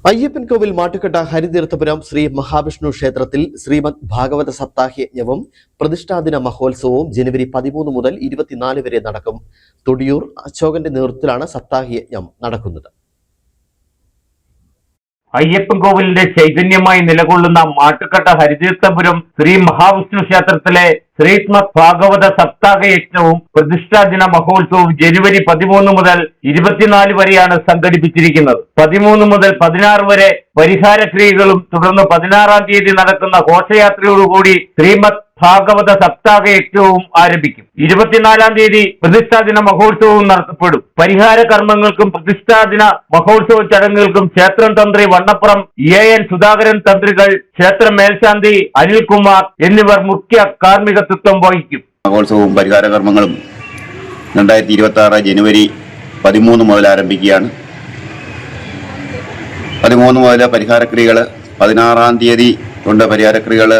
അയ്യപ്പൻകോവിൽ മാട്ടുക്കട്ട ഹരിതീർത്ഥപുരം ശ്രീ മഹാവിഷ്ണു ക്ഷേത്രത്തിൽ ശ്രീമദ് ഭാഗവത സപ്താഹയജ്ഞവും പ്രതിഷ്ഠാദിന മഹോത്സവവും ജനുവരി 13 മുതൽ 24 വരെ നടക്കും. തൊടിയൂർ അശോകന്റെ നേതൃത്വത്തിലാണ് സപ്താഹയജ്ഞം നടക്കുന്നത്. അയ്യപ്പൻകോവിലിന്റെ ചൈതന്യമായി നിലകൊള്ളുന്ന മാട്ടുക്കട്ട ഹരിതീർത്ഥപുരം ശ്രീ മഹാവിഷ്ണു ക്ഷേത്രത്തിലെ ശ്രീമദ് ഭാഗവത സപ്താഹയജ്ഞവും പ്രതിഷ്ഠാദിന മഹോത്സവവും ജനുവരി 13 മുതൽ 24 വരെയാണ് സംഘടിപ്പിച്ചിരിക്കുന്നത്. 13 മുതൽ 16 വരെ പരിഹാര ക്രിയകളും തുടർന്ന് 16-ാം തീയതി നടക്കുന്ന ഘോഷയാത്രയോടുകൂടി ശ്രീമദ് ഭാഗവത സപ്താഹയജ്ഞവും ആരംഭിക്കും. 24-ാം തീയതി പ്രതിഷ്ഠാദിന മഹോത്സവവും നടത്തപ്പെടും. പരിഹാര കർമ്മങ്ങൾക്കും പ്രതിഷ്ഠാദിന മഹോത്സവ ചടങ്ങുകൾക്കും ക്ഷേത്രം തന്ത്രി വണ്ണപ്പുറം AN സുധാകരൻ തന്ത്രികൾ, ക്ഷേത്ര മേൽശാന്തി അനിൽകുമാർ എന്നിവർ മുഖ്യ കാർമ്മികത്വം വഹിക്കും. മഹോത്സവവും പരിഹാര കർമ്മങ്ങളും 2026 ജനുവരി 13 മുതൽ ആരംഭിക്കുകയാണ്. 13 മുതൽ പരിഹാരക്രിയകൾ 16-ാം തീയതി കൊണ്ട് പരിഹാരക്രിയകൾ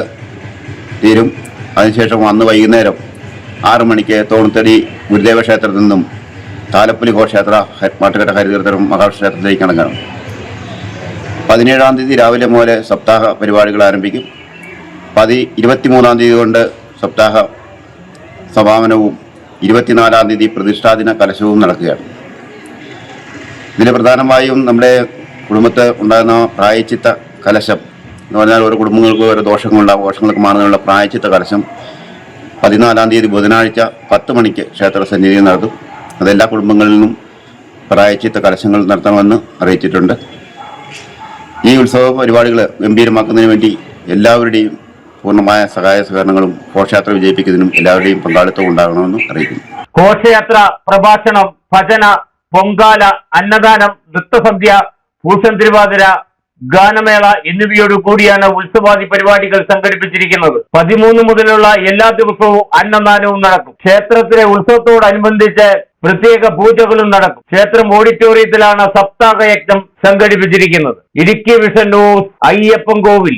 തീരും. അതിനുശേഷം അന്ന് വൈകുന്നേരം 6 മണിക്ക് തോണത്തടി ഗുരുദേവ ക്ഷേത്രത്തിൽ നിന്നും താലപ്പൊലി ഘോഷയാത്ര മാട്ടുക്കട്ട ഹരിതീർത്ഥപുരം മഹാക്ഷേത്രത്തിലേക്ക് നടക്കണം. 17-ാം തീയതി രാവിലെ മുതൽ സപ്താഹ പരിപാടികൾ ആരംഭിക്കും. 23-ാം തീയതി കൊണ്ട് സപ്താഹ സമാപനവും 24-ാം തീയതി പ്രതിഷ്ഠാദിന കലശവും നടക്കുകയാണ്. ഇതിൽ പ്രധാനമായും നമ്മുടെ കുടുംബത്തിൽ ഉണ്ടാകുന്ന പ്രായശ്ചിത്ത കലശം എന്ന് പറഞ്ഞാൽ ഓരോ കുടുംബങ്ങൾക്ക് ഓരോ ദോഷങ്ങളുണ്ടാകും. ദോഷങ്ങൾക്ക് മാറുന്നതിനുള്ള പ്രായശ്ചിത്ത കലശം 14-ാം തീയതി ബുധനാഴ്ച 10 മണിക്ക് ക്ഷേത്ര സന്നിധിയിൽ നടത്തും. അതെല്ലാ കുടുംബങ്ങളിൽ നിന്നും പ്രായശ്ചിത്ത കലശങ്ങൾ നടത്തണമെന്ന് അറിയിച്ചിട്ടുണ്ട്. ഈ ഉത്സവ പരിപാടികൾ ഗംഭീരമാക്കുന്നതിന് വേണ്ടി എല്ലാവരുടെയും പൂർണ്ണമായ സഹായ സഹകരണങ്ങളും ഘോഷയാത്ര വിജയിപ്പിക്കുന്നതിനും എല്ലാവരുടെയും പങ്കാളിത്തവും ഉണ്ടാകണമെന്ന് അറിയിക്കുന്നു. ഘോഷയാത്ര, പ്രഭാഷണം, ഭജന, പൊങ്കാല, അന്നദാനം, നൃത്തസന്ധ്യ, ഭൂഷൺ തിരുവാതിര, ഗാനമേള എന്നിവയോടു കൂടിയാണ് ഉത്സവാദി പരിപാടികൾ സംഘടിപ്പിച്ചിരിക്കുന്നത്. 13 മുതലുള്ള എല്ലാ ദിവസവും അന്നദാനവും നടക്കും. ക്ഷേത്രത്തിലെ ഉത്സവത്തോടനുബന്ധിച്ച് പ്രത്യേക പൂജകളും നടക്കും. ക്ഷേത്രം ഓഡിറ്റോറിയത്തിലാണ് സപ്താഹയജ്ഞം സംഘടിപ്പിച്ചിരിക്കുന്നത്. Idukki vision news, Ayyappancoil.